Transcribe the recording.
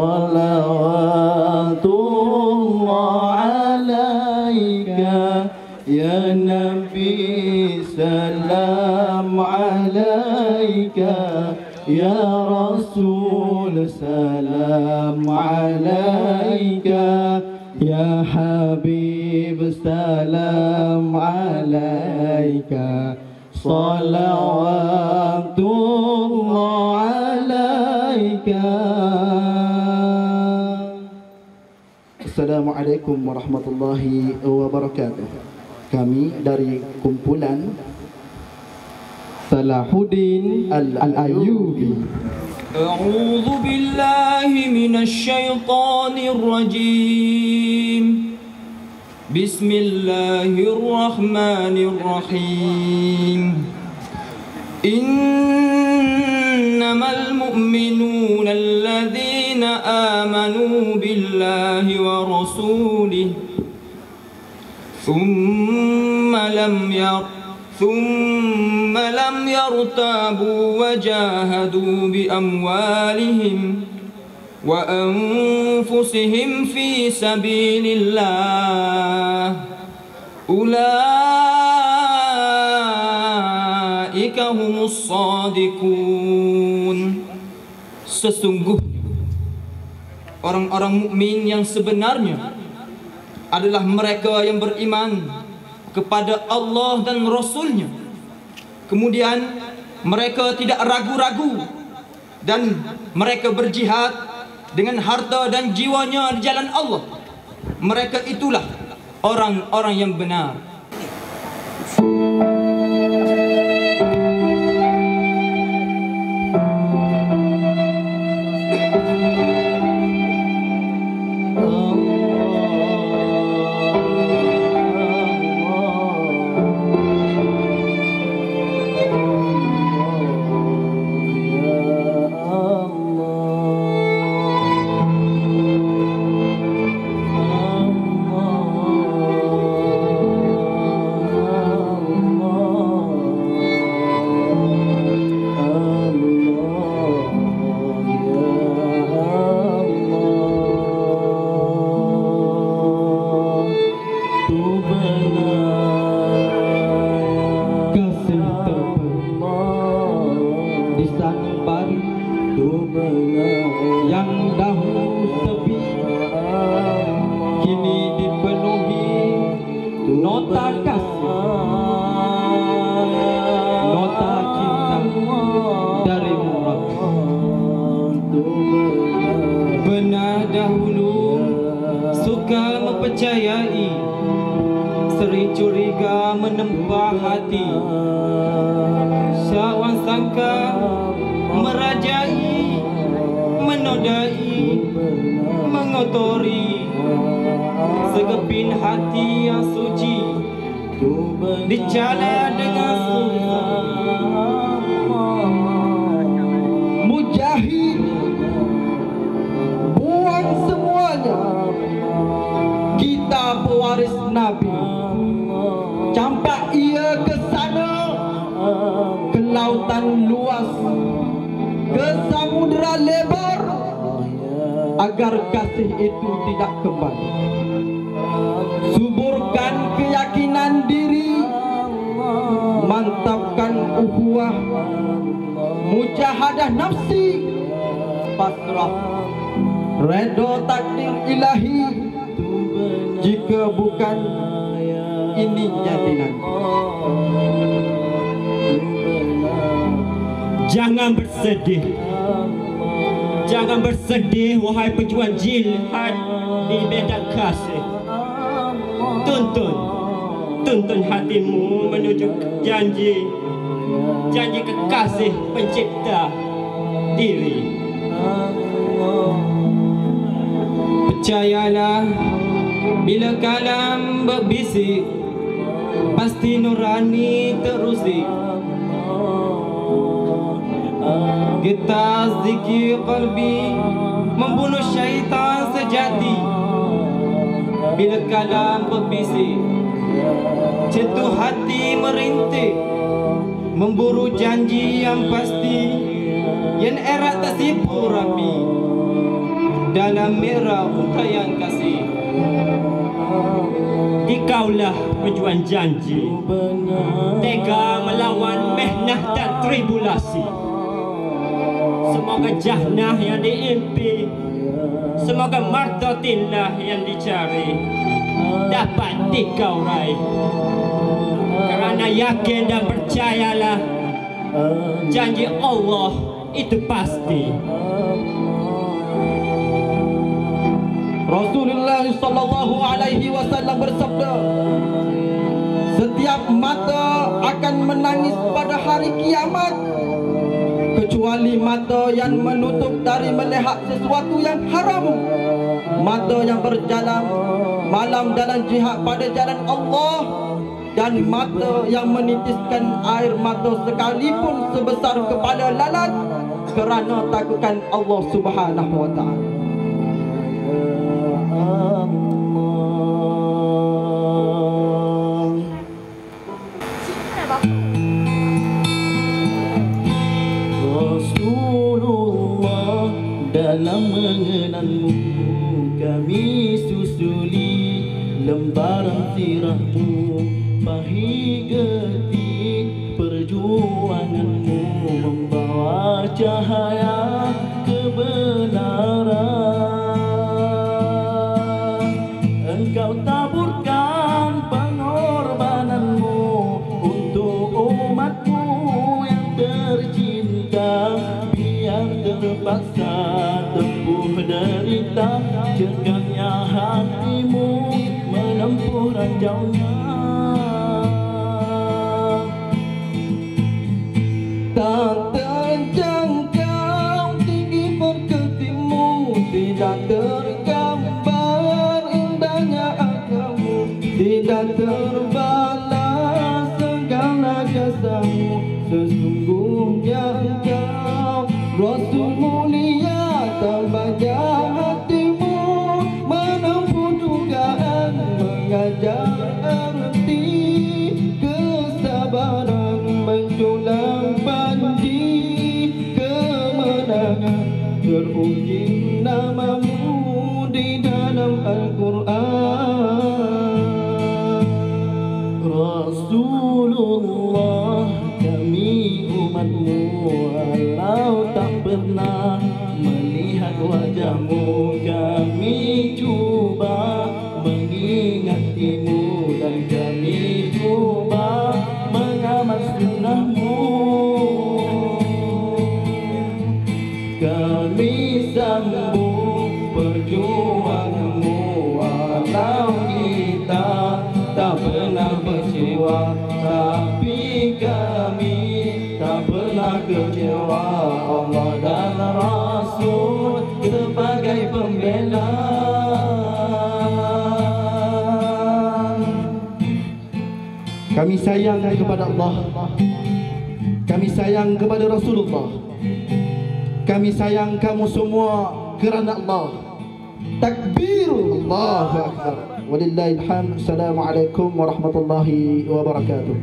salawatullah alaika ya Nabi, salam alaika ya Rasul, salam alaika ya Habib, salam alaika salawatullah alaika. Assalamualaikum warahmatullahi wabarakatuh. Kami dari kumpulan Salahuddin Al-Ayyubi. A'udzu billahi minasy syaithanir rajim. Bismillahirrahmanirrahim. Innamal mu'minuna alladzina amanu billahi wa rasulihi thumma lam yartabu wa jahadu bi amwalihim wa anfusihim fi sabilillah ulaika humus shadiqun. Sesungguhnya orang-orang mukmin yang sebenarnya adalah mereka yang beriman kepada Allah dan Rasul-Nya. Kemudian mereka tidak ragu-ragu dan mereka berjihad dengan harta dan jiwanya di jalan Allah. Mereka itulah orang-orang yang benar. Yang dahulu sepi kini dipenuhi nota kasih, nota cinta dari Rabb. Benar dahulu suka mempercayai, sering curiga menempah hati, syakwan sangka merajai, menodai, mengotori segepin hati yang suci, dicela dengan susah. Mujahid buang semuanya, kita pewaris Nabi. Campak ia ke sana, ke lautan luas, ke samudera lebar, agar kasih itu tidak kembali. Suburkan keyakinan diri, mantapkan ukhuwah, mujahadah nafsi, pasrah, redha takdir ilahi. Jika bukan ini jadinan. Jangan bersedih, jangan bersedih wahai pejuang jihad di medan kasih. Tuntun hatimu menuju janji kekasih pencipta diri. Percayalah, bila kalam berbisik, pasti nurani terusik. Getar zikir qalbi membunuh syaitan sejati. Bila kalam berbisik, cetuh hati merintih, memburu janji yang pasti, yang erat tak sipu rapi. dalam merah untayan kasih. Dikaulah pejuang janji, tega melawan mehnah dan tribulasi. Semoga jannah yang diimpi, semoga martatillah yang dicari dapat dikau raih. Kerana yakin dan percayalah, janji Allah itu pasti. Rasulullah sallallahu alaihi wasallam bersabda, setiap mata akan menangis pada hari kiamat kecuali mata yang menutup dari melihat sesuatu yang haram, mata yang berjalan malam dalam jihad pada jalan Allah, dan mata yang menitiskan air mata sekalipun sebesar kepala lalat kerana takutkan Allah Subhanahu wa taala. Rasulullah, dalam mengenalmu kami susuli lembaran sirahmu, pahit getih perjuanganmu membawa cahaya kebenaran. Engkau taburkan pengorbananmu untuk umatmu yang tercinta, biar terpaksa tempuh derita, cegahnya hatimu menempuh ranjaunya. Tak terjangkau tinggi perketimu, tidak tergambar indahnya agamamu, tidak terbalas segala jasamu. Sesungguhnya engkau Rasul mulia, terbaja hatimu menempuh dugaan, mengajar arti kesabaran, menjulang panji kemenangan. Teruji namamu di dalam Al-Quran. Rasulullah, kami umatmu walau tak pernah melihat wajahmu, kami cuba mengingatimu dan kami cuba mengamal sunnahmu. Kami sambung perjuanganmu walau kita tak pernah kecewa, tapi kami tak pernah kecewa. Allah dan Rasul sebagai pembela. Kami sayang kepada Allah, kami sayang kepada Rasulullah, kami sayang kamu semua kerana Allah. Takbir, Allahu Akbar. Walillahil hamd. Assalamualaikum warahmatullahi wabarakatuh.